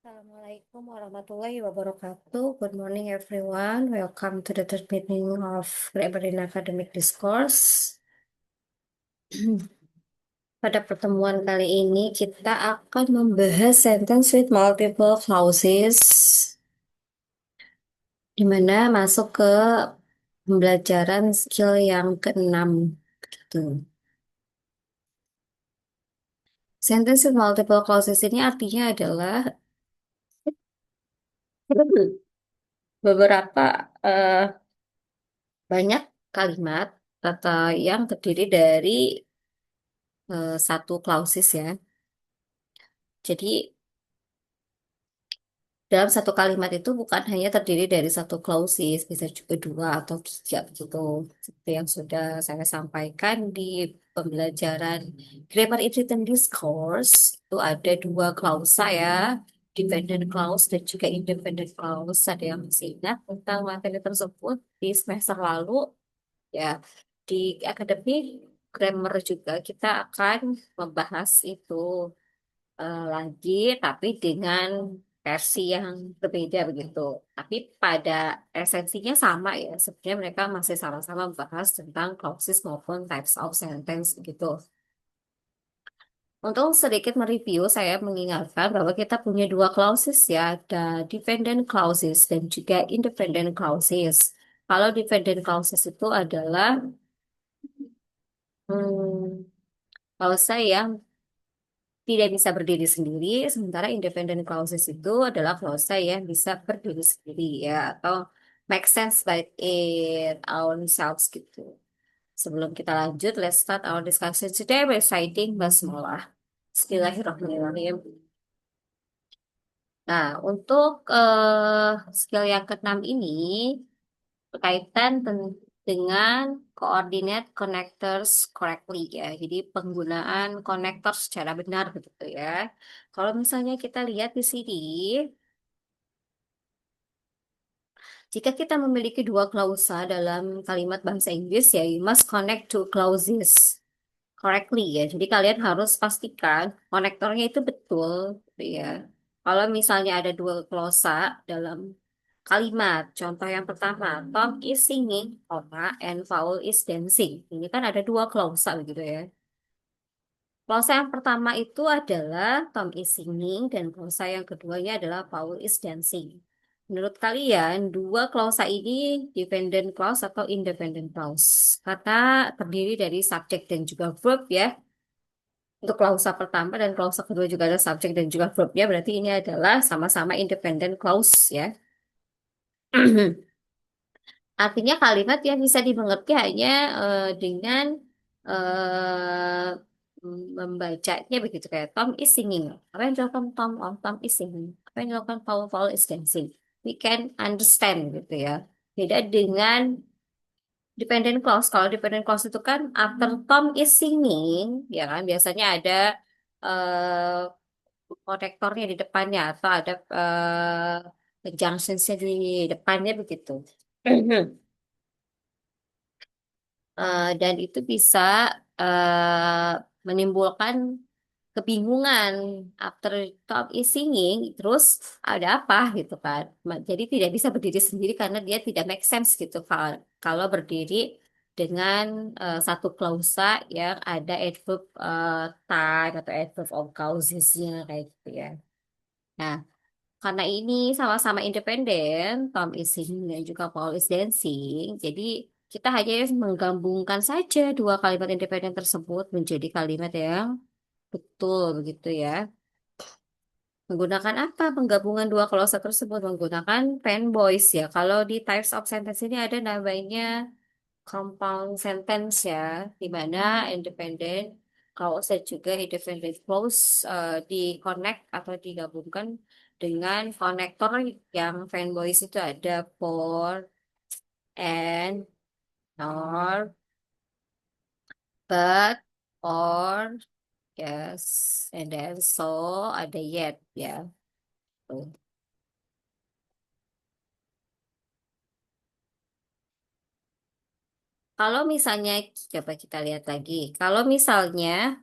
Assalamualaikum warahmatullahi wabarakatuh. Good morning everyone. Welcome to the third meeting of Grammar in Academic Discourse. Pada pertemuan kali ini kita akan membahas sentence with multiple clauses, di mana masuk ke pembelajaran skill yang keenam. Gitu. Sentence with multiple clauses ini artinya adalah beberapa eh, banyak kalimat atau yang terdiri dari satu clauses ya. Jadi dalam satu kalimat itu bukan hanya terdiri dari satu clauses, bisa juga dua atau tiga begitu. Seperti yang sudah saya sampaikan di pembelajaran Grammar in Written Discourse, itu ada dua klausa ya, dependent clause dan juga independent clause. Ada yang masih ingat tentang materi tersebut di semester lalu? Ya, di akademi grammar juga kita akan membahas itu lagi, tapi dengan versi yang berbeda begitu. Tapi pada esensinya sama ya. Sebenarnya mereka masih sama-sama membahas tentang clauses maupun types of sentence gitu. Untuk sedikit mereview, saya mengingatkan bahwa kita punya dua clauses ya, ada dependent clauses dan juga independent clauses. Kalau dependent clauses itu adalah klausa yang tidak bisa berdiri sendiri, sementara independent clauses itu adalah klausa yang bisa berdiri sendiri ya, atau make sense by it own selves gitu. Sebelum kita lanjut, let's start our discussion today by reciting basmalah. Bismillahirrahmanirrahim. Nah, untuk skill yang keenam ini berkaitan dengan coordinate connectors correctly ya. Jadi penggunaan konektor secara benar begitu ya. Kalau misalnya kita lihat di sini, jika kita memiliki dua klausa dalam kalimat bahasa Inggris ya, you must connect two clauses correctly ya. Jadi kalian harus pastikan konektornya itu betul gitu ya. Kalau misalnya ada dua klausa dalam kalimat, contoh yang pertama, Tom is singing, and Paul is dancing. Ini kan ada dua klausa begitu ya. Klausa yang pertama itu adalah Tom is singing dan klausa yang keduanya adalah Paul is dancing. Menurut kalian, dua klausa ini dependent clause atau independent clause? Karena terdiri dari subjek dan juga verb ya. Untuk klausa pertama dan klausa kedua juga ada subjek dan juga verbnya, berarti ini adalah sama-sama independent clause ya. Artinya kalimat yang bisa dimengerti hanya dengan eh, membacanya begitu kayak Tom is singing. Apa yang dilakukan Tom? Oh, Tom is singing. Apa yang dilakukan Paul? Paul is dancing. We can understand gitu ya. Beda dengan dependent clause. Kalau dependent clause itu kan after Tom is singing, ya kan biasanya ada konektornya di depannya atau ada junctionsnya di depannya begitu. Dan itu bisa menimbulkan kebingungan after top is singing terus ada apa gitu kan. Jadi tidak bisa berdiri sendiri karena dia tidak make sense gitu kalau berdiri dengan satu klausa yang ada adverb time atau adverb of causesnya kayak gitu ya. Nah, karena ini sama-sama independen, Tom is singing dan juga Paul is dancing. Jadi kita hanya menggabungkan saja dua kalimat independen tersebut menjadi kalimat yang betul begitu ya. Menggunakan apa penggabungan dua klausa tersebut? Menggunakan fanboys ya. Kalau di types of sentence ini ada namanya compound sentence ya, di mana independent clause dan juga independent clause di connect atau digabungkan dengan konektor yang fanboys itu ada for, and, nor, but, or, yes, and then so, ada yet ya. Tuh. Kalau misalnya, coba kita lihat lagi. Kalau misalnya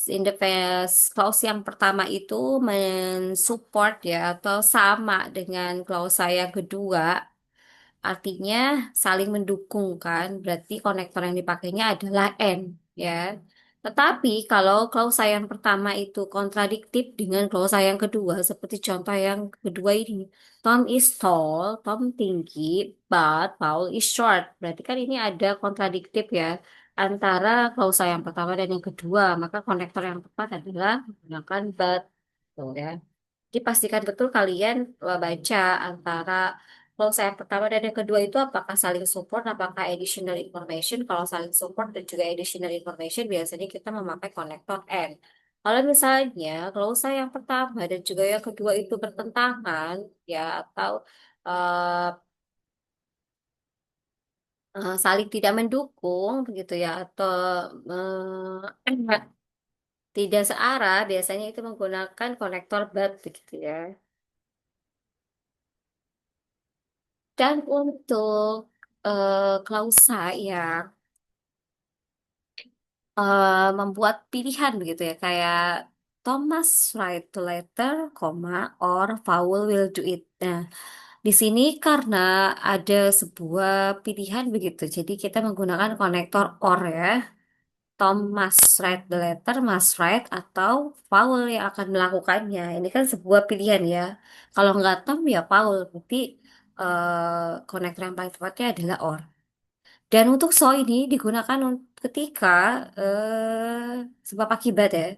in the past clause yang pertama itu mensupport ya atau sama dengan clause yang kedua, artinya saling mendukung kan, berarti konektor yang dipakainya adalah and ya. Tetapi kalau klausa yang pertama itu kontradiktif dengan klausa yang kedua, seperti contoh yang kedua ini, Tom is tall, Tom tinggi, but Paul is short. Berarti kan ini ada kontradiktif ya antara klausa yang pertama dan yang kedua, maka konektor yang tepat adalah menggunakan but. Tuh ya. Jadi pastikan betul kalian baca antara klausa yang pertama dan yang kedua itu apakah saling support, apakah additional information. Kalau saling support dan juga additional information, biasanya kita memakai konektor and. Kalau misalnya klausa yang pertama dan juga yang kedua itu bertentangan, ya atau eh, saling tidak mendukung, begitu ya, atau tidak searah, biasanya itu menggunakan konektor but, begitu ya. Dan untuk klausa yang membuat pilihan begitu ya, kayak Thomas write the letter, koma, or Paul will do it. Nah, di sini karena ada sebuah pilihan begitu, jadi kita menggunakan konektor or ya. Tom must write the letter, must write, atau Paul yang akan melakukannya. Ini kan sebuah pilihan ya. Kalau nggak Tom ya Paul, berarti konektor yang paling tepatnya adalah or. Dan untuk so ini digunakan ketika sebab akibat ya.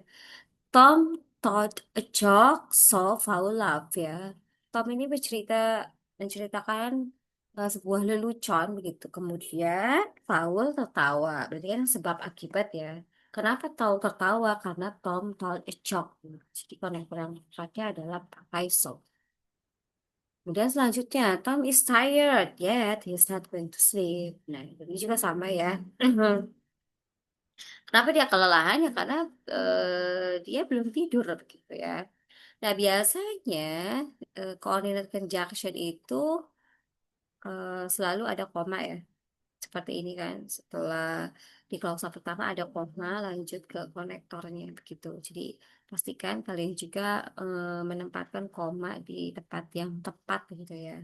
Tom told a joke, so Paul laugh ya. Tom ini menceritakan sebuah lelucon begitu. Kemudian Paul tertawa. Berarti kan sebab akibat ya. Kenapa Paul tertawa? Karena Tom told a joke. Jadi konektor yang tepatnya adalah pakai so. Kemudian selanjutnya, Tom is tired yet he's not going to sleep. Nah, ini juga sama ya. Kenapa dia kelelahan ya? Karena dia belum tidur gitu ya. Nah, biasanya coordinate conjunction itu selalu ada koma ya. Seperti ini kan. Setelah di klausa pertama ada koma, lanjut ke konektornya begitu. Jadi pastikan kalian juga menempatkan koma di tempat yang tepat gitu ya.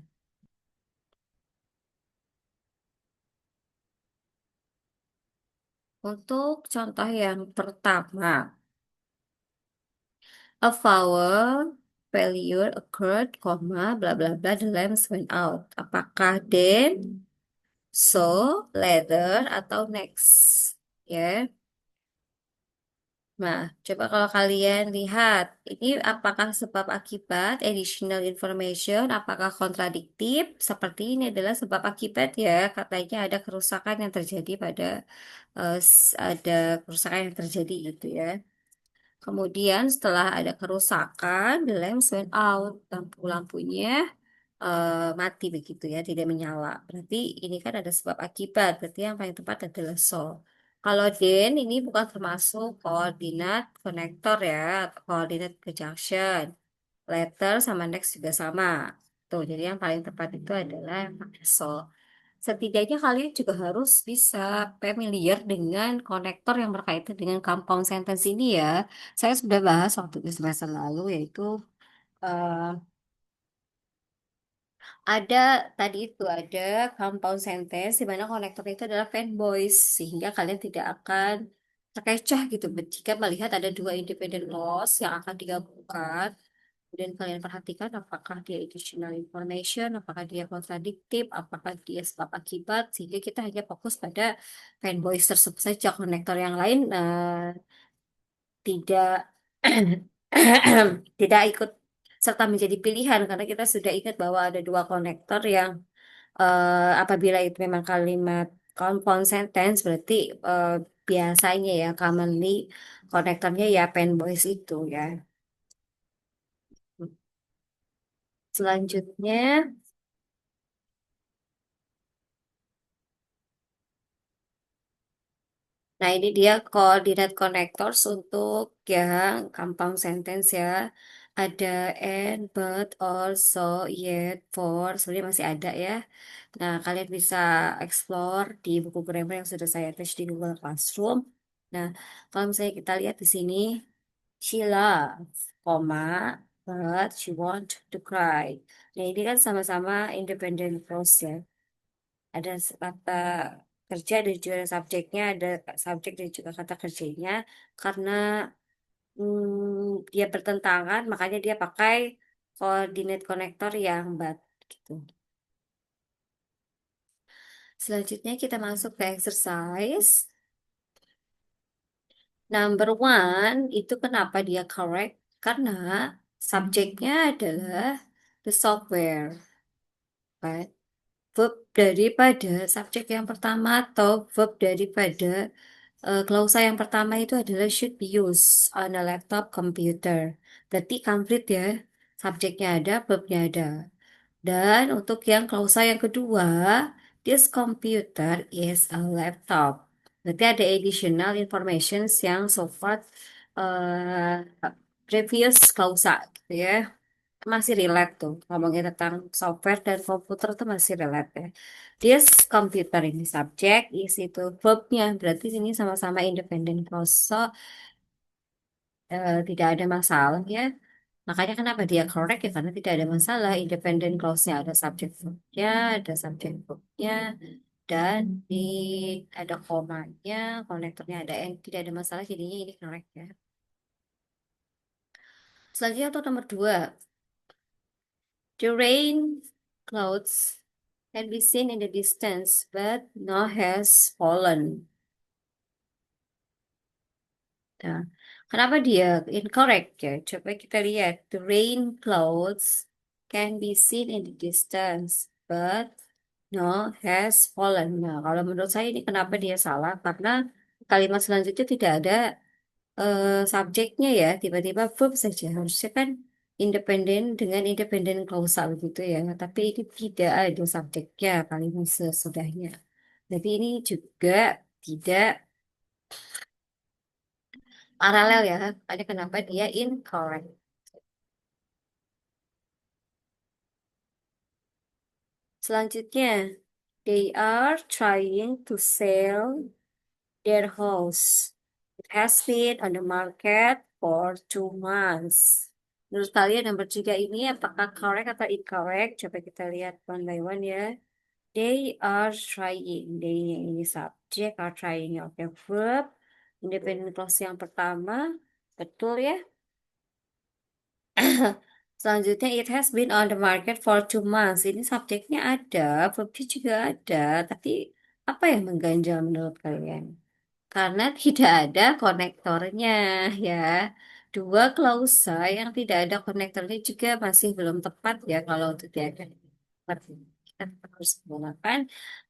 Untuk contoh yang pertama, a vowel failure occurred, comma, bla bla bla, the lamps went out. Apakah then, so, later, atau next? Ya. Nah, coba kalau kalian lihat, ini apakah sebab akibat, additional information, apakah kontradiktif? Seperti ini adalah sebab akibat ya, katanya ada kerusakan yang terjadi pada, ada kerusakan yang terjadi gitu ya. Kemudian setelah ada kerusakan, the lamps went out, lampu-lampunya mati begitu ya, tidak menyala. Berarti ini kan ada sebab akibat, berarti yang paling tepat adalah so. Kalau then ini bukan termasuk koordinat konektor ya, atau koordinat conjunction. Letter sama next juga sama. Tuh, jadi yang paling tepat itu adalah yang pakai so. Setidaknya kalian juga harus bisa familiar dengan konektor yang berkaitan dengan compound sentence ini ya. Saya sudah bahas waktu di semester lalu, yaitu eh, ada tadi itu ada compound sentence di mana konektor itu adalah fanboys, sehingga kalian tidak akan terkecoh gitu jika melihat ada dua independent clause yang akan digabungkan. Kemudian kalian perhatikan apakah dia additional information, apakah dia kontradiktif, apakah dia sebab akibat, sehingga kita hanya fokus pada fanboys tersebut saja. Konektor yang lain tidak tidak ikut serta menjadi pilihan karena kita sudah ingat bahwa ada dua konektor yang apabila itu memang kalimat compound sentence berarti biasanya ya commonly konektornya ya fanboys itu ya. Selanjutnya, nah ini dia coordinate connectors untuk yang compound sentence ya. Ada and, but, also, yet, for, sebenarnya masih ada ya. Nah, kalian bisa explore di buku grammar yang sudah saya attach di Google Classroom. Nah, kalau misalnya kita lihat di sini, she loves, koma, but she want to cry. Nah, ini kan sama-sama independent clause ya. Ada kata kerja dan juga subjeknya, ada subjek dan juga kata kerjanya. Karena dia bertentangan, makanya dia pakai coordinate connector yang but gitu. Selanjutnya kita masuk ke exercise. Number one, itu kenapa dia correct? Karena subjeknya adalah the software, right? Verb daripada subjek yang pertama atau verb daripada klausa yang pertama itu adalah should be used on a laptop computer. Berarti complete ya. Subjeknya ada, verbnya ada. Dan untuk yang klausa yang kedua, this computer is a laptop. Berarti ada additional information yang so far previous klausa gitu ya. Masih relate tuh. Ngomongin tentang software dan komputer tuh masih relate ya. This computer ini subjek, is itu verbnya. Berarti ini sama-sama independent clause. So, tidak ada masalah ya. Makanya kenapa dia correct ya karena tidak ada masalah. Independent clause-nya ada subjek verbnya, ada subjek verbnya, dan di ada komanya, konektornya ada n, tidak ada masalah. Jadinya ini correct ya. Selanjutnya untuk nomor dua, the rain clouds can be seen in the distance, but no has fallen. Nah, kenapa dia incorrect ya? Coba kita lihat. The rain clouds can be seen in the distance, but no has fallen. Nah, kalau menurut saya ini kenapa dia salah? Karena kalimat selanjutnya tidak ada subjeknya ya, tiba-tiba verb saja. Harusnya kan independen dengan independen klausal gitu ya. Tapi ini tidak ada subjeknya kalimat sesudahnya. Jadi ini juga tidak paralel ya. Ada kenapa dia incorrect. Selanjutnya, they are trying to sell their house. It has been on the market for 2 months. Menurut kalian nomor tiga ini apakah correct atau incorrect? Coba kita lihat one by one ya. They are trying. They ini subjek, are trying. Oke, verb. Independent clause yang pertama. Betul ya? Selanjutnya, it has been on the market for 2 months. Ini subjeknya ada, verbnya juga ada. Tapi apa yang mengganjal menurut kalian? Karena tidak ada konektornya ya. Dua klausa yang tidak ada konektornya juga masih belum tepat ya kalau untuk diakan. Kita harus menggunakan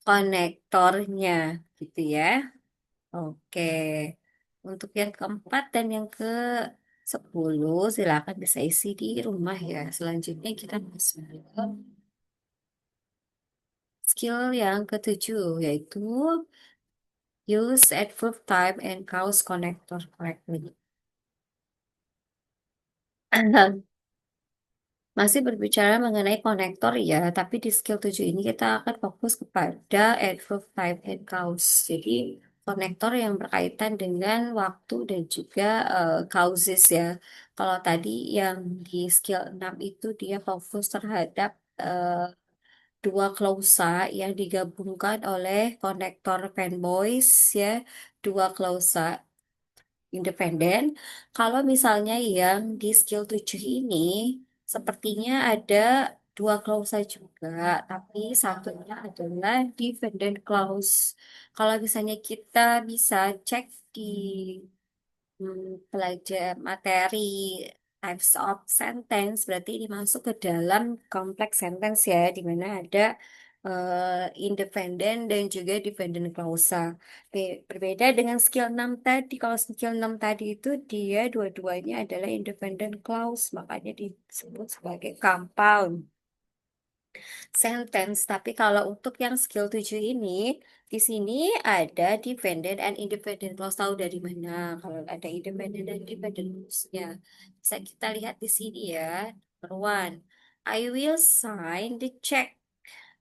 konektornya gitu ya. Oke. Untuk yang keempat dan yang ke 10 silakan bisa isi di rumah ya. Selanjutnya kita masuk ke skill yang ketujuh yaitu use adverb type and cause connector correctly. Masih berbicara mengenai konektor ya, tapi di skill 7 ini kita akan fokus kepada adverb type and cause. Jadi konektor yang berkaitan dengan waktu dan juga causes ya. Kalau tadi yang di skill 6 itu dia fokus terhadap dua klausa yang digabungkan oleh konektor fanboys ya, dua klausa independen. Kalau misalnya yang di skill 7 ini sepertinya ada dua klausa juga, tapi satunya adalah dependent clause. Kalau misalnya kita bisa cek di belajar materi types of sentence, berarti ini masuk ke dalam kompleks sentence ya, di mana ada independent dan juga dependent clause. Berbeda dengan skill 6 tadi. Kalau skill 6 tadi itu dia dua-duanya adalah independent clause, makanya disebut sebagai compound sentence. Tapi kalau untuk yang skill 7 ini, di sini ada dependent and independent clause. Tahu dari mana? Kalau ada independent dan dependent clause-nya. Bisa kita lihat di sini ya. Number one, I will sign the check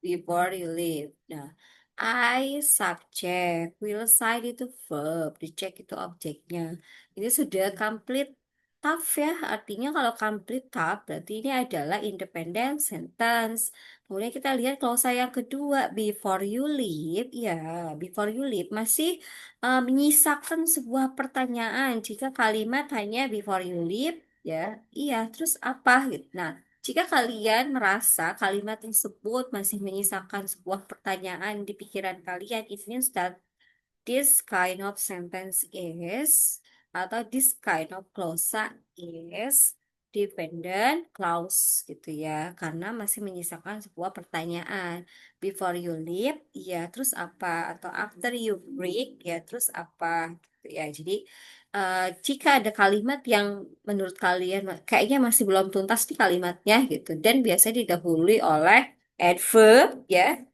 before you leave. Nah, I subject, will side itu verb, dicek itu objeknya. Ini sudah complete tough ya, artinya kalau complete tough berarti ini adalah independent sentence. Kemudian kita lihat kalau saya yang kedua, before you leave, ya before you leave masih menyisakan sebuah pertanyaan. Jika kalimat hanya before you leave, ya iya, terus apa gitu. Nah, jika kalian merasa kalimat tersebut masih menyisakan sebuah pertanyaan di pikiran kalian, it means that this kind of sentence is, atau this kind of clause is dependent clause gitu ya, karena masih menyisakan sebuah pertanyaan. Before you leave, ya terus apa? Atau after you break, ya terus apa? Gitu ya. Jadi jika ada kalimat yang menurut kalian kayaknya masih belum tuntas di kalimatnya gitu, dan biasanya didahului oleh adverb ya,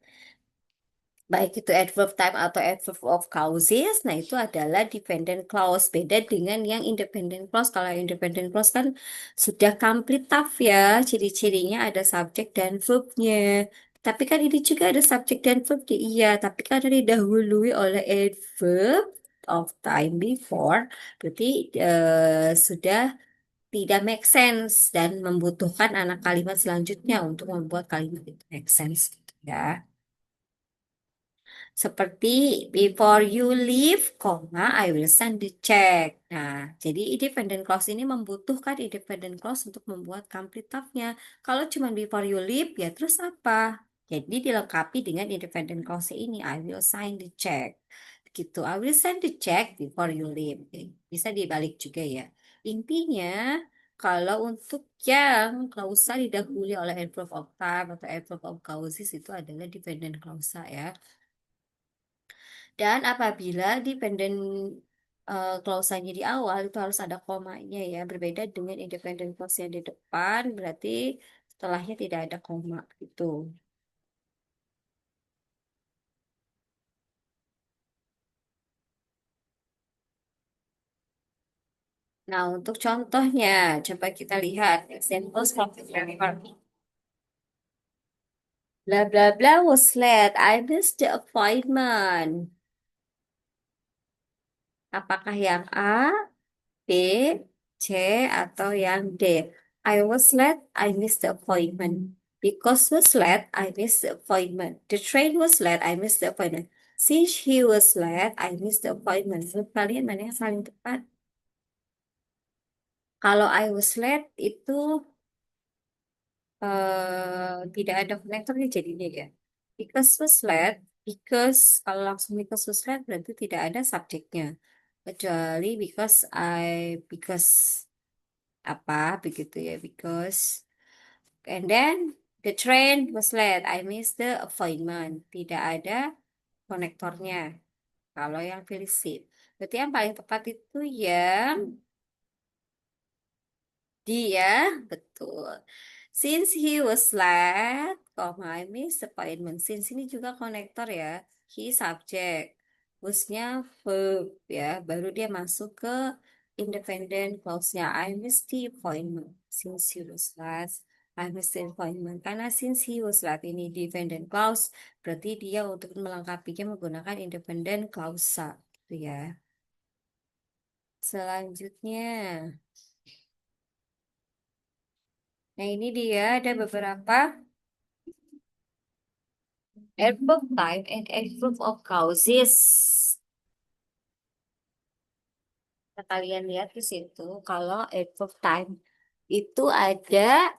baik itu adverb time atau adverb of causes, nah itu adalah dependent clause. Beda dengan yang independent clause. Kalau yang independent clause kan sudah complete tough ya, ciri-cirinya ada subjek dan verbnya. Tapi kan ini juga ada subjek dan verbnya, iya. Tapi karena didahului oleh adverb of time before, berarti sudah tidak make sense dan membutuhkan anak kalimat selanjutnya untuk membuat kalimat itu make sense gitu ya. Seperti before you leave, I will send the check. Nah, jadi independent clause ini membutuhkan independent clause untuk membuat complete task-nya. Kalau cuma before you leave, ya terus apa? Jadi dilengkapi dengan independent clause ini, I will sign the check. Gitu, I will send the check before you leave. Bisa dibalik juga ya. Intinya, kalau untuk yang klausa didahului oleh adverb of time atau adverb of causes itu adalah dependent clause ya. Dan apabila dependent clause-nya di awal itu harus ada komanya ya. Berbeda dengan independent clause yang di depan, berarti setelahnya tidak ada koma gitu. Nah, untuk contohnya, coba kita lihat examples from the grammar. Blah blah blah was late. I missed the appointment. Apakah yang A, B, C, atau yang D? I was late, I missed the appointment. Because was late, I missed the appointment. The train was late, I missed the appointment. Since he was late, I missed the appointment. Menurut kalian mana yang paling tepat? Kalau I was late itu tidak ada konektornya jadinya ya. Because was late, because kalau langsung because was late berarti tidak ada subjeknya. Kecuali because apa begitu ya, because and then the train was late, I missed the appointment. Tidak ada konektornya kalau yang pilih C. Berarti yang paling tepat itu yang dia, betul. Since he was late, I missed the appointment. Since ini juga konektor ya. He subject. Was-nya verb ya. Baru dia masuk ke independent clause-nya. I missed the appointment. Since he was late, I missed the appointment. Karena since he was late ini dependent clause, berarti dia untuk melengkapinya menggunakan independent clause. Gitu ya. Selanjutnya. Nah, ini dia ada beberapa adverb time and adverb of causes. Nah, kalian lihat di situ, kalau adverb time itu ada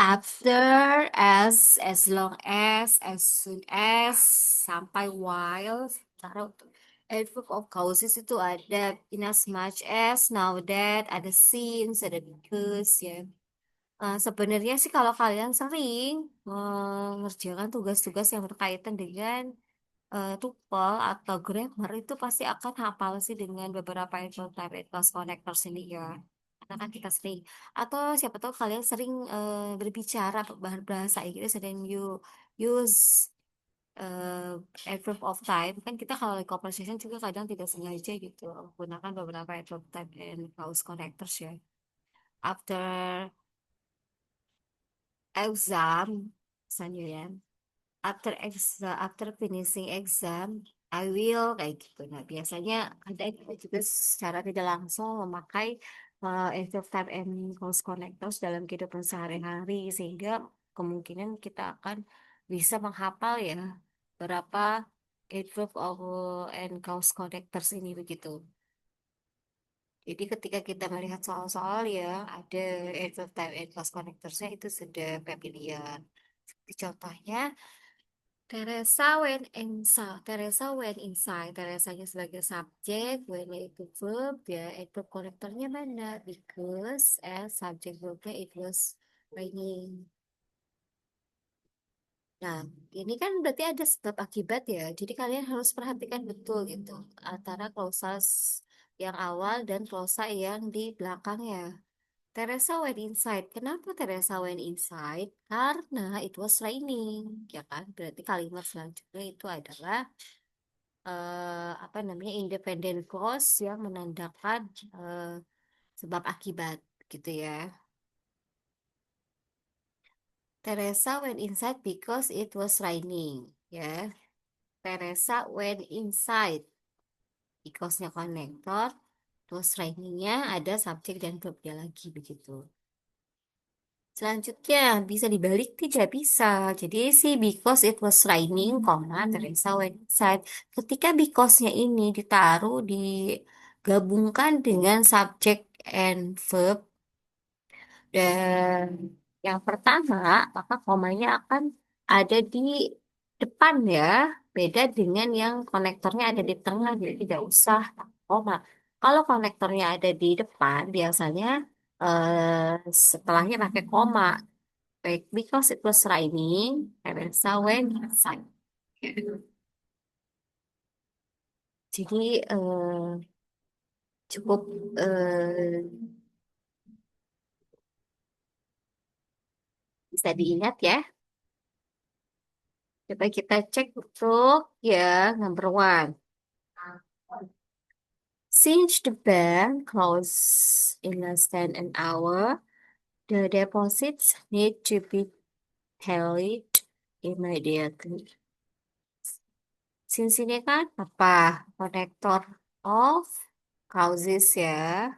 after, as long as soon as, sampai while. Sementara untuk adverb of causes itu ada in as much as, now that, ada since, ada because ya. Sebenarnya sih kalau kalian sering mengerjakan tugas-tugas yang berkaitan dengan tuple atau grammar itu pasti akan hafal sih dengan beberapa type class connectors ini ya. Karena kan kita sering, atau siapa tahu kalian sering berbicara bahasa Inggris dan you use eh, adverb of time. Kan kita kalau lagi conversation juga kadang tidak sengaja gitu menggunakan beberapa adverb time and clause connectors ya. After exam, misalnya ya. after finishing exam I will kayak gitu. Nah, biasanya ada kita juga secara tidak langsung memakai active type and close connectors dalam kehidupan sehari-hari sehingga kemungkinan kita akan bisa menghafal ya berapa adverb of and cause connectors ini begitu. Jadi ketika kita melihat soal-soal yang ada adverb type and cause connectorsnya itu sudah familiar. Seperti contohnya Teresa went inside. Teresanya sebagai subjek, when itu verb, ya adverb konektornya mana? Because as subject verbnya it was raining. Nah, ini kan berarti ada sebab akibat ya. Jadi kalian harus perhatikan betul gitu antara klausa yang awal dan klausa yang di belakangnya. Teresa went inside. Kenapa Teresa went inside? Karena it was raining, ya kan? Berarti kalimat selanjutnya itu adalah apa namanya independent clause yang menandakan eh, sebab akibat gitu ya. Teresa went inside because it was raining, ya. Teresa went inside because-nya konektor, terus rainingnya ada subjek dan verbnya lagi begitu. Selanjutnya bisa dibalik tidak bisa. Jadi si because it was raining, Teresa went inside. Ketika because-nya ini ditaruh digabungkan dengan subjek and verb dan yang pertama, maka komanya akan ada di depan ya. Beda dengan yang konektornya ada di tengah, jadi tidak usah koma. Kalau konektornya ada di depan, biasanya setelahnya pakai koma. Baik, because it was raining, Teresa went inside. Jadi cukup eh, bisa diingat ya. Coba kita cek untuk ya number one. Since the bank closes in less than an hour, the deposits need to be tallied immediately. Since ini kan apa? Connector of causes ya.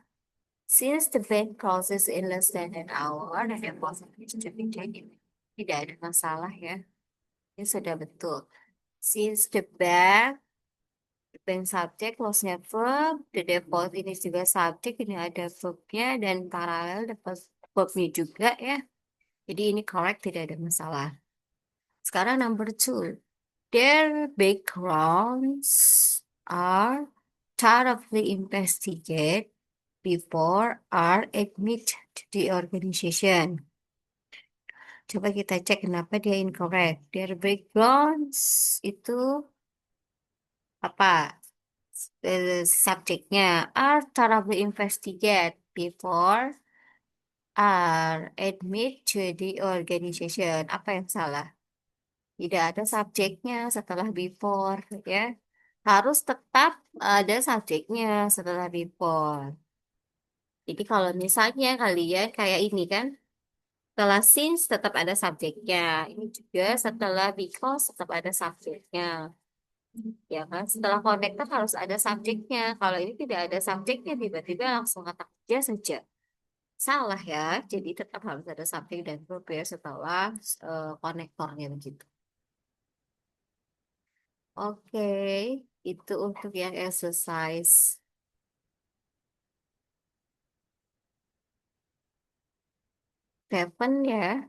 Since the bank closes in less than an hour, the deposit needs to be taken. Tidak ada masalah ya. Ini sudah betul. Since the bank subject, close-nya verb, the deposit ini juga subject, ini ada verbnya dan paralel dapat verbnya juga ya. Jadi ini correct, tidak ada masalah. Sekarang number two. Their backgrounds are thoroughly investigated before are admitted to the organization. Coba kita cek kenapa dia incorrect. Their backgrounds itu apa? Subjeknya are thoroughly investigated before are admit to the organization. Apa yang salah? Tidak ada subjeknya setelah before ya. Harus tetap ada subjeknya setelah before. Jadi kalau misalnya kalian kayak ini kan, setelah since tetap ada subjeknya. Ini juga setelah because tetap ada subjeknya. Ya kan? Setelah connector harus ada subjeknya. Kalau ini tidak ada subjeknya, tiba-tiba langsung kata kerja saja. Salah ya. Jadi tetap harus ada subjek dan verb ya setelah konektornya begitu. Oke, itu untuk yang exercise 7 ya.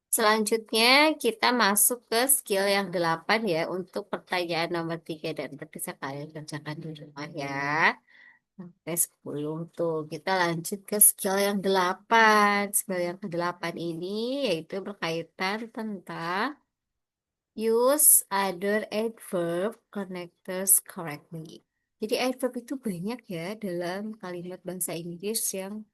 Selanjutnya kita masuk ke skill yang 8 ya untuk pertanyaan nomor 3 dan 4 bisa kalian kerjakan di rumah ya. Sampai 10 tuh. Kita lanjut ke skill yang 8. Skill yang ke-8 ini yaitu berkaitan tentang use other adverb connectors correctly. Jadi adverb itu banyak ya dalam kalimat bahasa Inggris yang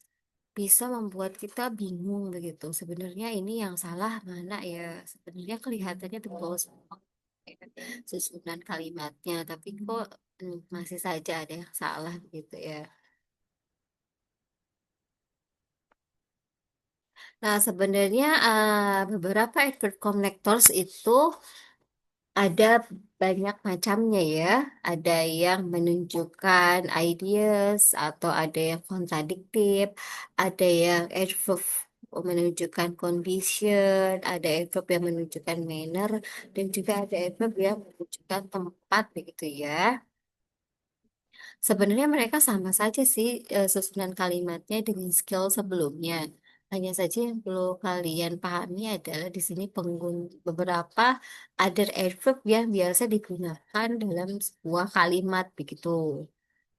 bisa membuat kita bingung begitu. Sebenarnya ini yang salah mana ya? Sebenarnya kelihatannya betul semua susunan kalimatnya, tapi kok masih saja ada yang salah gitu ya. Nah, sebenarnya beberapa adverb connectors itu ada banyak macamnya ya. Ada yang menunjukkan ideas atau ada yang kontradiktif, ada yang adverb menunjukkan condition, ada adverb yang menunjukkan manner, dan juga ada adverb yang menunjukkan tempat begitu ya. Sebenarnya mereka sama saja sih susunan kalimatnya dengan skill sebelumnya. Hanya saja yang perlu kalian pahami adalah di sini beberapa other adverb yang biasa digunakan dalam sebuah kalimat begitu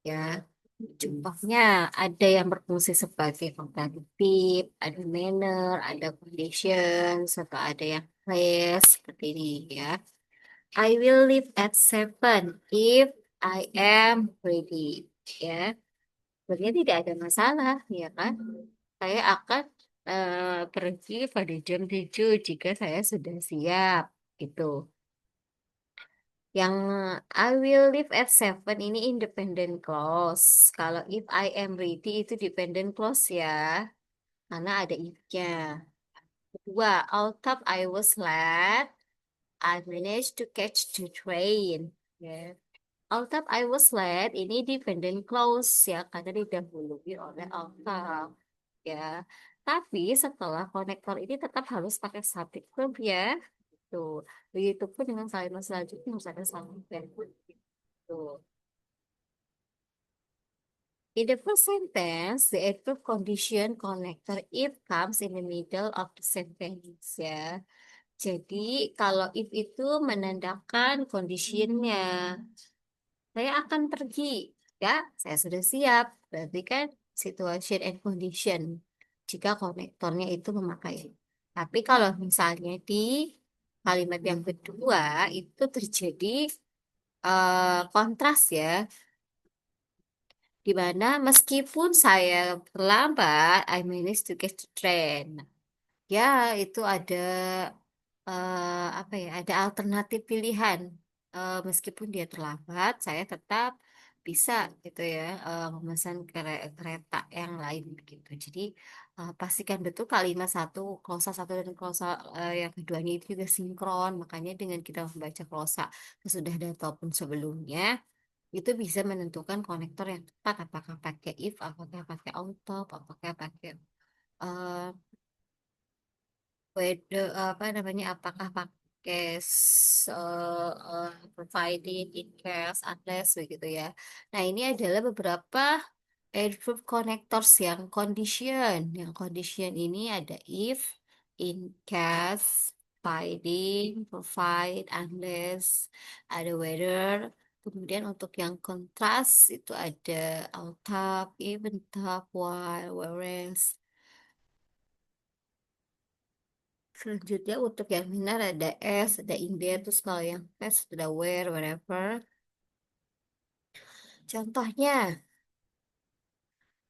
ya. Contohnya ada yang berfungsi sebagai komparatif, ada manner, ada conditions, atau ada yang place seperti ini ya. I will leave at 7 if I am ready. Ya, sebenarnya tidak ada masalah, ya kan? Saya akan pergi pada jam 7 jika saya sudah siap. Gitu. Yang I will leave at 7 ini independent clause. Kalau if I am ready itu dependent clause ya, karena ada if-nya. Kedua, although I was late, I managed to catch the train. Ya. Although I was late, ini dependent clause ya, karena didahului oleh although ya. Tapi setelah konektor ini tetap harus pakai subject verb ya. Tuh. Begitupun dengan kalimat selanjutnya harus ada subject verb. Tuh. In the first sentence, the adverb condition connector if comes in the middle of the sentence ya. Jadi kalau if itu menandakan conditionnya. Saya akan pergi. Ya, saya sudah siap. Berarti kan situation and condition. Jika konektornya itu memakai. Tapi kalau misalnya di kalimat yang kedua itu terjadi kontras ya. Di mana meskipun saya terlambat, I managed to catch the train. Ya, itu ada apa ya? Ada alternatif pilihan. Meskipun dia terlambat, saya tetap bisa gitu ya memesan kereta yang lain begitu. Jadi pastikan betul kalimat satu, klausa satu dan klausa yang keduanya itu juga sinkron. Makanya dengan kita membaca klausa sesudah dan ataupun sebelumnya itu bisa menentukan konektor yang tepat. Apakah pakai if, apakah pakai auto, apakah pakai eh, whether apa namanya apakah pakai provided in case unless begitu ya. Nah, ini adalah beberapa adverb connectors yang condition. Yang condition ini ada if, in case, providing, provide, unless, ada whether. Kemudian untuk yang kontras itu ada although, even though, while, whereas. Selanjutnya untuk yang minor ada S, ada in there, terus kalau yang past ada where, wherever. Contohnya,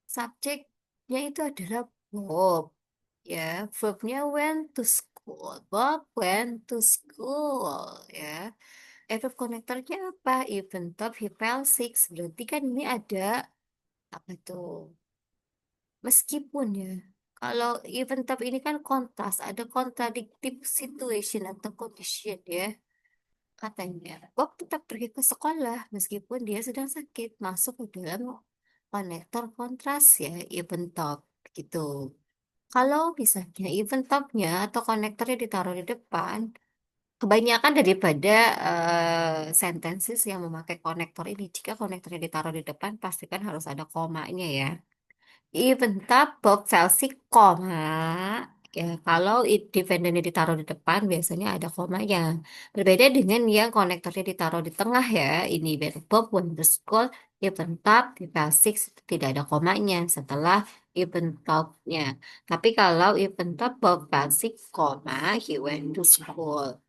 subjeknya itu adalah Bob. Ya, verbnya went to school. Bob went to school. Ya, verb konektornya apa? Even though he fell sick. Berarti kan ini ada apa tuh? Meskipun ya. Kalau even though ini kan kontras, ada contradictive situation atau condition ya. Katanya, Bob tetap pergi ke sekolah meskipun dia sedang sakit. Masuk ke dalam konektor kontras ya, even top gitu. Kalau misalnya even topnya atau konektornya ditaruh di depan, kebanyakan daripada sentences yang memakai konektor ini, jika konektornya ditaruh di depan, pastikan harus ada komanya ya. Even Bob Chelsea, koma. Ya, kalau defendernya ditaruh di depan, biasanya ada komanya. Berbeda dengan yang konektornya ditaruh di tengah ya. Ini Bob underscore even top di basic tidak ada komanya setelah even topnya. Tapi kalau even top Bob basic, koma, he went to school.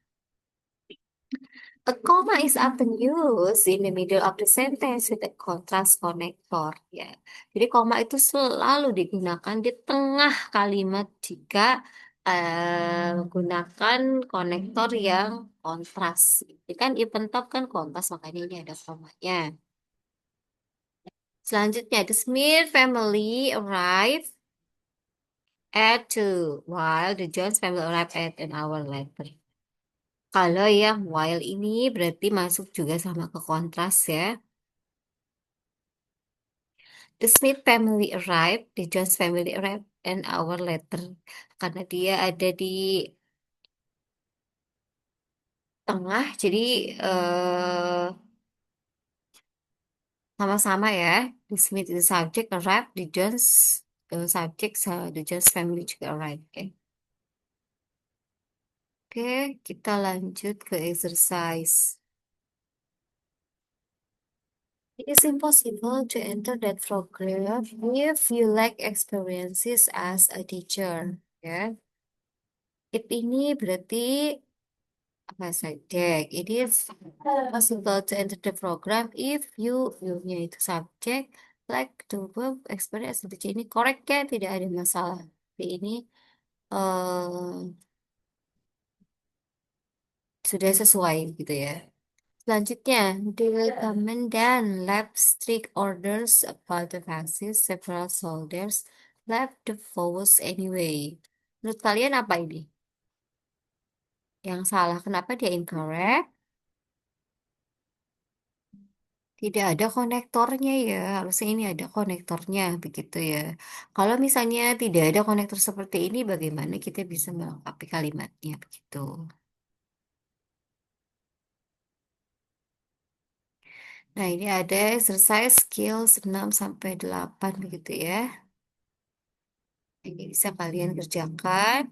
A comma is often used in the middle of the sentence with a contrast connector. Ya, jadi koma itu selalu digunakan di tengah kalimat jika menggunakan konektor yang kontras. Jadi kan even top kan kontras, makanya ini ada komanya. Selanjutnya, the Smith family arrived At two, while the Jones family arrived at an hour later. Kalau yang while ini berarti masuk juga sama ke kontras ya. The Smith family arrived, the Jones family arrived an hour later. Karena dia ada di tengah, jadi sama-sama ya. The Smith itu subject arrived, the Jones subject, the Jones family juga arrived. Oke, Oke, kita lanjut ke exercise. It is impossible to enter that program if you lack experiences as a teacher. Ya, it ini berarti apa subject? It is possible to enter the program if you-nya itu subject, like to work experience as a teacher. Ini correct ya, tidak ada masalah. Tapi ini eh, sudah sesuai gitu ya. Selanjutnya, the commandant left strict orders about the vaccine. Several soldiers left the force anyway. Menurut kalian apa ini? Yang salah, kenapa dia incorrect? Tidak ada konektornya ya, harusnya ini ada konektornya begitu ya. Kalau misalnya tidak ada konektor seperti ini, bagaimana kita bisa melengkapi kalimatnya begitu? Nah, ini ada exercise skills 6 sampai 8 begitu ya. Ini bisa kalian kerjakan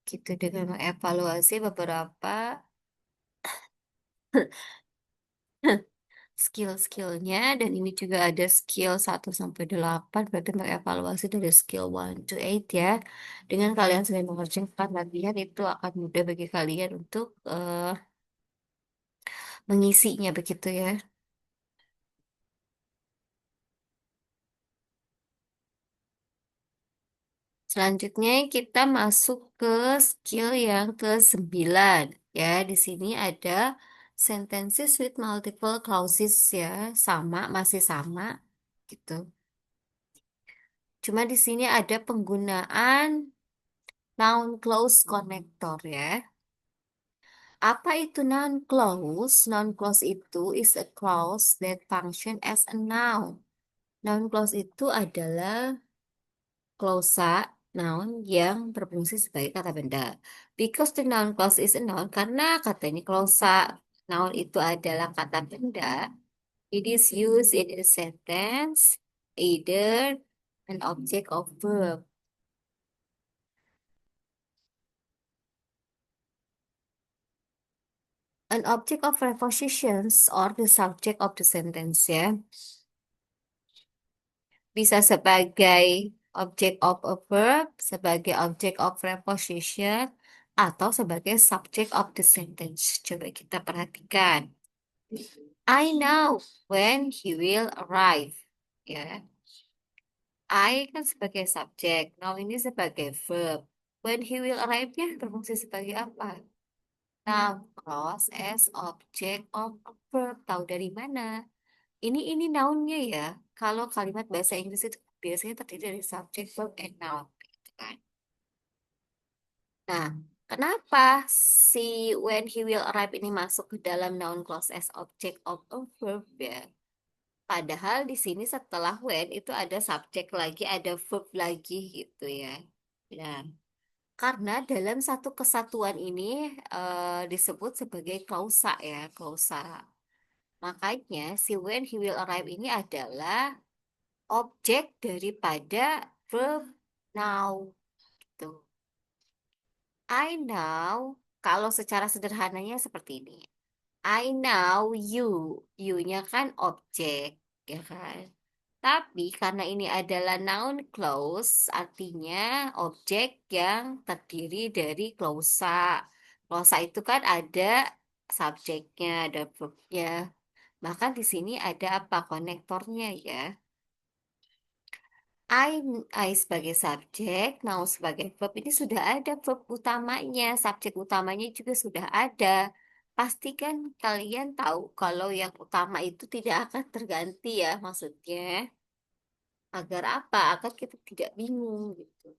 gitu dengan mengevaluasi beberapa skill-skillnya, dan ini juga ada skill 1 sampai 8, berarti mengevaluasi dari skill 1 to 8 ya. Dengan kalian sedang mengerjakan latihan, itu akan mudah bagi kalian untuk mengisinya begitu ya. Selanjutnya kita masuk ke skill yang ke-9 ya. Di sini ada sentences with multiple clauses ya, sama masih sama gitu. Cuma di sini ada penggunaan noun clause connector ya. Apa itu noun clause? Noun clause itu is a clause that function as a noun. Noun clause itu adalah klausa noun yang berfungsi sebagai kata benda. Because the noun clause is a noun, karena kata ini klausa noun itu adalah kata benda, it is used in a sentence, either an object of verb. An object of prepositions or the subject of the sentence ya. Bisa sebagai object of a verb, sebagai object of preposition, atau sebagai subject of the sentence. Coba kita perhatikan. I know when he will arrive. Ya, I kan sebagai subjek, now ini sebagai verb. When he will arrive-nya berfungsi sebagai apa? Noun clause as object of a verb. Tahu dari mana? Ini nounnya ya. Kalau kalimat bahasa Inggris itu biasanya terdiri dari subject, verb, and noun. Gitu kan. Nah, kenapa si when he will arrive ini masuk ke dalam noun clause as object of a verb ya? Padahal di sini setelah when itu ada subjek lagi, ada verb lagi gitu ya. Nah, karena dalam satu kesatuan ini disebut sebagai klausa ya, klausa. Makanya si when he will arrive ini adalah objek daripada verb now gitu. I know, kalau secara sederhananya seperti ini. I know you, you-nya kan objek, ya kan? Tapi karena ini adalah noun clause, artinya objek yang terdiri dari klausa. Klausa itu kan ada subjeknya, ada verbnya. Maka di sini ada apa? Konektornya ya. I, I sebagai subjek, noun sebagai verb, ini sudah ada verb utamanya, subjek utamanya juga sudah ada. Pastikan kalian tahu kalau yang utama itu tidak akan terganti ya, maksudnya. Agar apa? Agar kita tidak bingung gitu.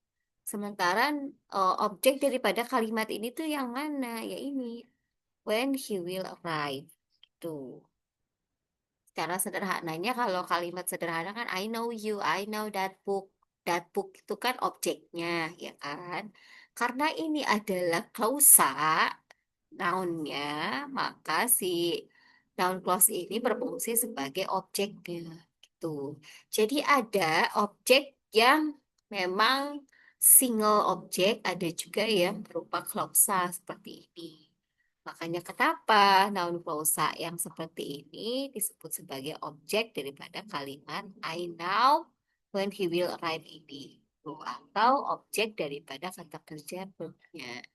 Sementara objek daripada kalimat ini tuh yang mana? Ya ini, when he will arrive. Tuh. Secara sederhananya kalau kalimat sederhana kan I know you, I know that book. That book itu kan objeknya, ya kan? Karena ini adalah klausa, nounnya, maka si noun clause ini berfungsi sebagai objeknya. Gitu. Jadi ada objek yang memang single objek, ada juga yang berupa klausa seperti ini. Makanya kenapa noun clausa yang seperti ini disebut sebagai objek daripada kalimat I know when he will arrive ini. Atau objek daripada kata kerja verb-nya.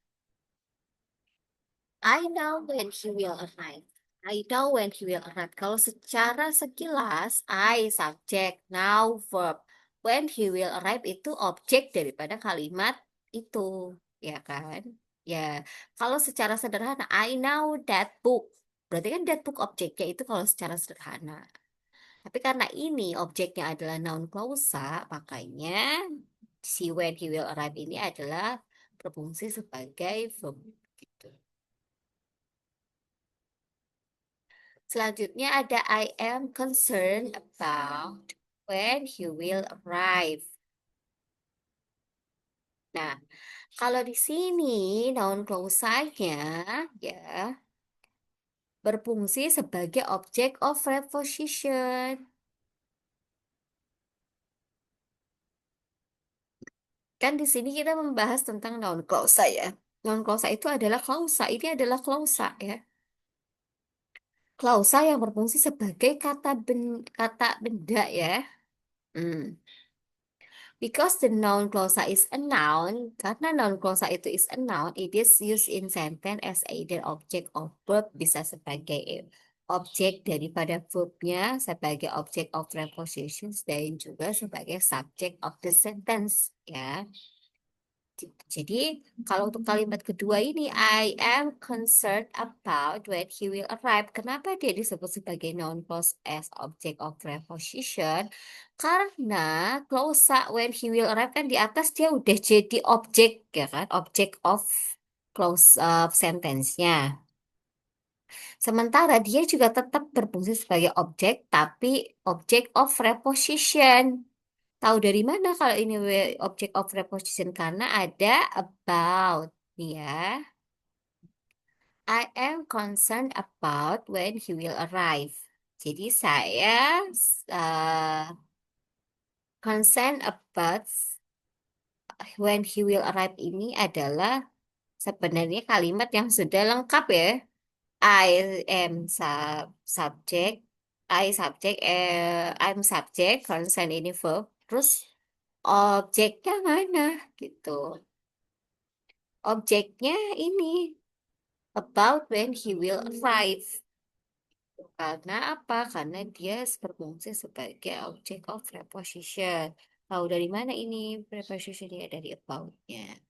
I know when he will arrive. I know when he will arrive. Kalau secara sekilas, I subject, now verb. When he will arrive itu objek daripada kalimat itu, ya kan? Ya, kalau secara sederhana, I know that book. Berarti kan that book objeknya itu kalau secara sederhana. Tapi karena ini objeknya adalah noun clausa, makanya si when he will arrive ini adalah berfungsi sebagai verb. Gitu. Selanjutnya ada I am concerned about when he will arrive. Nah, kalau di sini noun clausanya ya berfungsi sebagai object of preposition. Kan di sini kita membahas tentang noun clausa ya. Noun clausa itu adalah klausa, ini adalah klausa ya. Klausa yang berfungsi sebagai kata benda ya. Hmm. Because the noun clausa is a noun, karena noun clausa itu is a noun, it is used in sentence as either object of verb, bisa sebagai objek daripada verbnya, sebagai object of prepositions, dan juga sebagai subject of the sentence, ya. Jadi, kalau untuk kalimat kedua ini, I am concerned about when he will arrive. Kenapa dia disebut sebagai noun clause as object of preposition? Karena clause when he will arrive kan di atas dia udah jadi objek, ya kan? Object of clause sentence-nya. Sementara dia juga tetap berfungsi sebagai objek, tapi object of preposition. Tahu dari mana kalau ini object of preposition? Karena ada about, nih ya. I am concerned about when he will arrive. Jadi saya uh, concerned about when he will arrive ini adalah sebenarnya kalimat yang sudah lengkap ya. I am subject, I'm subject, concern ini verb, terus objeknya mana gitu. Objeknya ini about when he will arrive. Karena apa? Karena dia berfungsi sebagai object of preposition. Tahu dari mana ini prepositionnya? Dari about-nya.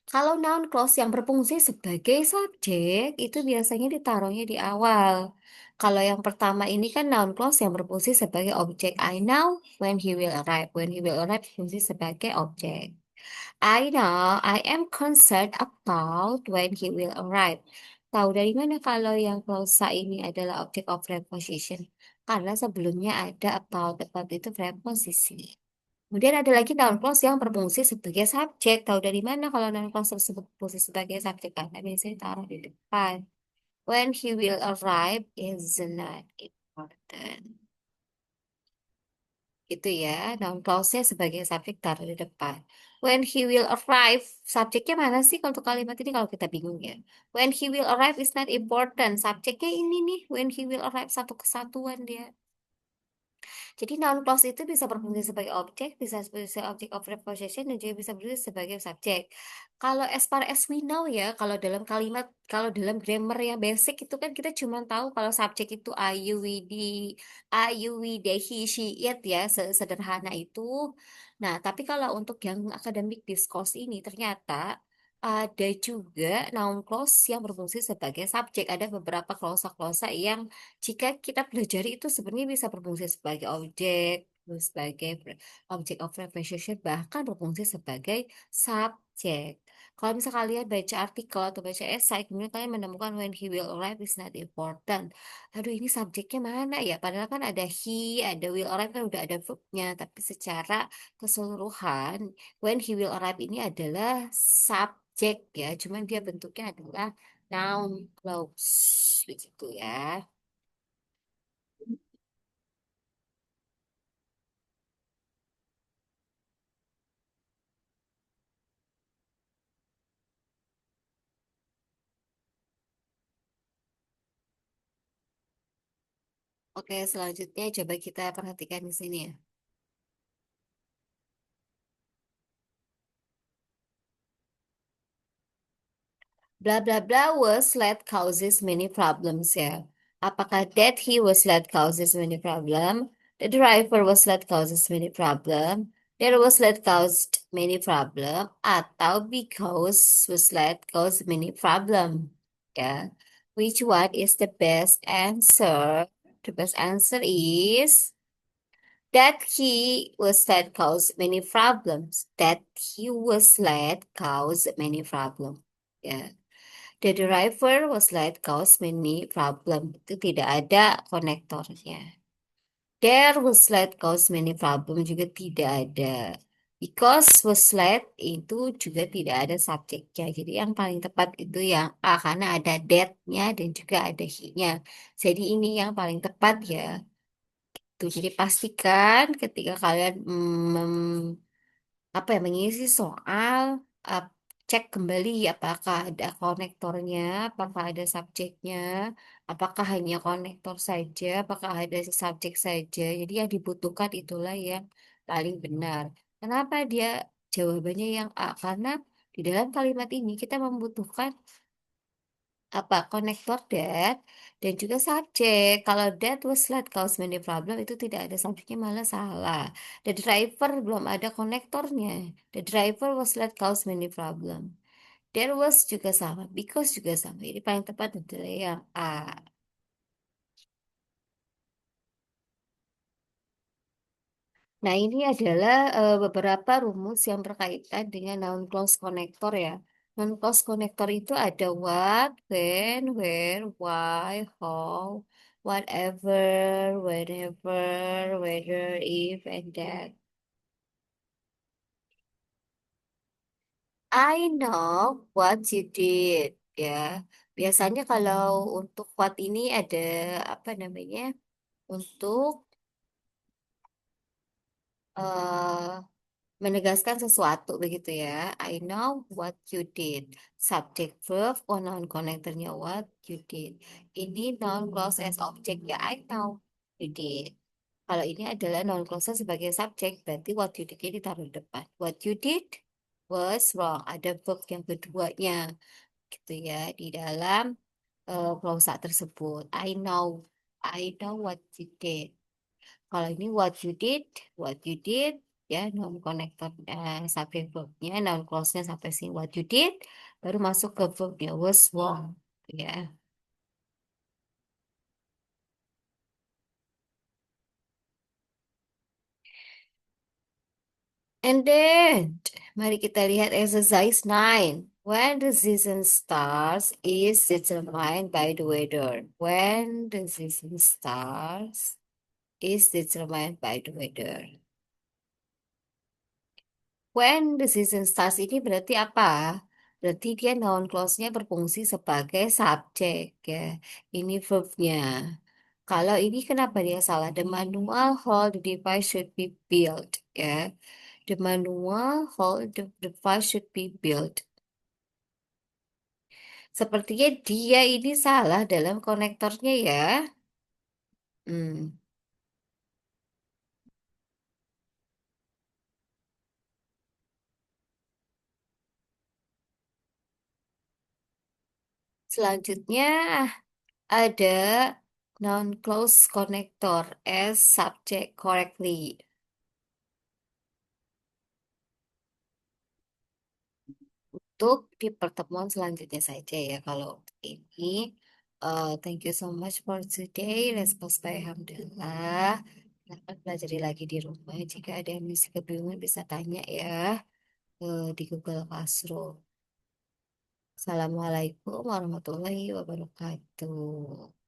Kalau noun clause yang berfungsi sebagai subjek, itu biasanya ditaruhnya di awal. Kalau yang pertama ini kan noun clause yang berfungsi sebagai objek. I know when he will arrive. When he will arrive berfungsi sebagai objek. I know, I am concerned about when he will arrive. Tahu dari mana kalau yang klausa ini adalah object of preposition? Karena sebelumnya ada about itu preposisi. Kemudian ada lagi noun clause yang berfungsi sebagai subjek. Tahu dari mana kalau noun clause tersebut berfungsi sebagai subjek? Karena biasanya taruh di depan. When he will arrive is not important. Itu ya, noun clause-nya sebagai subjek taruh di depan. When he will arrive, subjeknya mana sih kalau untuk kalimat ini kalau kita bingung ya. When he will arrive is not important. Subjeknya ini nih, when he will arrive satu kesatuan dia. Jadi noun clause itu bisa berfungsi sebagai objek, bisa sebagai object of preposition, dan juga bisa berfungsi sebagai subjek. Kalau as far as we know ya, kalau dalam kalimat, kalau dalam grammar yang basic itu kan kita cuma tahu kalau subjek itu I, you, we, they, he, she, it ya, sederhana itu. Nah, tapi kalau untuk yang academic discourse ini ternyata ada juga noun clause yang berfungsi sebagai subjek. Ada beberapa klausa-klausa yang jika kita pelajari itu sebenarnya bisa berfungsi sebagai objek, sebagai object of preposition, bahkan berfungsi sebagai subjek. Kalau misalnya kalian baca artikel atau baca esai, kemudian kalian menemukan when he will arrive is not important. Aduh, ini subjeknya mana ya? Padahal kan ada he, ada will arrive, kan udah ada verbnya. Tapi secara keseluruhan, when he will arrive ini adalah subjek ya. Cuman dia bentuknya adalah noun clause. Begitu ya. Oke, selanjutnya coba kita perhatikan di sini ya. Blah blah blah was late causes many problems ya. Apakah that he was late causes many problem? The driver was late causes many problem. There was late caused many problem. Atau because was late caused many problem. Ya. Which one is the best answer? The best answer is that he was late caused many problems. That he was late caused many problems. Ya. The driver was late cause many problem. Itu tidak ada konektornya. There was late cause many problem juga tidak ada. Because was late itu juga tidak ada subjeknya. Jadi yang paling tepat itu yang A karena ada that-nya dan juga ada he-nya. Jadi ini yang paling tepat ya. Tuh, jadi pastikan ketika kalian apa ya mengisi soal, uh, cek kembali apakah ada konektornya, apakah ada subjeknya, apakah hanya konektor saja, apakah ada subjek saja. Jadi yang dibutuhkan itulah yang paling benar. Kenapa dia jawabannya yang A? Karena di dalam kalimat ini kita membutuhkan apa konektor that dan juga subjek. Kalau that was late cause many problem itu tidak ada subjeknya malah salah. The driver belum ada konektornya. The driver was late cause many problem. There was juga sama, because juga sama. Ini paling tepat adalah yang A. Nah, ini adalah beberapa rumus yang berkaitan dengan noun clause connector ya. Noun clause connector itu ada what, when, where, why, how, whatever, whenever, whether, if, and that. I know what you did ya. Biasanya kalau untuk what ini ada apa namanya? Untuk eh menegaskan sesuatu begitu ya. I know what you did. Subject verb or noun connectornya what you did. Ini noun clause as object ya. I know you did. Kalau ini adalah noun clause sebagai subjek, berarti what you did ini taruh di depan. What you did was wrong. Ada verb yang keduanya gitu ya di dalam klausa tersebut. I know what you did. Kalau ini what you did, ya noun connector subject verbnya, noun clause-nya sampai sini what you did, baru masuk ke verbnya was wrong, ya. And then, mari kita lihat exercise 9. When the season starts is determined by the weather. When the season starts is determined by the weather. When the season starts ini berarti apa? Berarti dia noun clause-nya berfungsi sebagai subjek ya. Ini verbnya. Kalau ini kenapa dia salah? The manual hold the device should be built ya. The manual hold the device should be built. Sepertinya dia ini salah dalam konektornya ya. Hmm. Selanjutnya ada noun clause connector as subject correctly. Untuk di pertemuan selanjutnya saja ya. Kalau untuk ini, thank you so much for today. Let's close by Alhamdulillah. Akan pelajari lagi di rumah. Jika ada yang masih kebingungan bisa tanya ya di Google Classroom. Assalamualaikum warahmatullahi wabarakatuh.